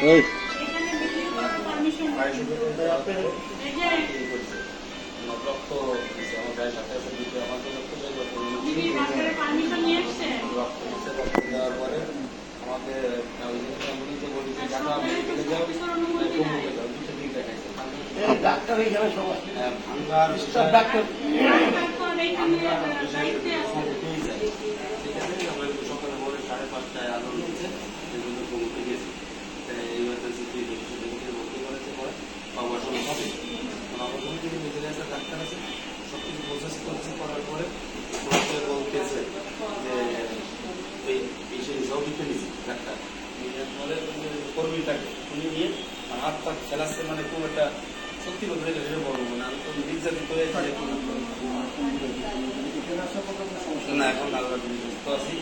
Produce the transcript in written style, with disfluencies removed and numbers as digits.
ওই রক্ত আমার গায়ের সাথে সাথে দিতে আমাকে রক্ত দেওয়ার পরে আমাকে বলি যে ঢাকা মেডিকেলে যাও কুমুকে যাও দুটো দিক দেখাইছে ডাক্তার এখানে সবাই ভাঙ্গার ডাক্তার ঠিক আছে আমরা সকালে ভোরে 5:30টায় আলো নিচ্ছে বিভিন্ন কুমুকে গেছি ইমার্জেন্সি ভর্তি করেছে পরে অপারেশন হবে অপারেশন যদি মেডিকেলে একটা ডাক্তার আছে সব কিছু প্রসেস করছে করার পরে বলতেছে যে এই পেশেন্ট সব লিখে নিয়েছি ডাক্তার পরে কর্মীটাকে উনি নিয়ে হাত পাক খেলাচ্ছে মানে খুব একটা সত্যি কথা এটা বলবো মানে আমি তো নির্যাতিত হয়েছে না এখন আল্লাহ সুস্থ আছি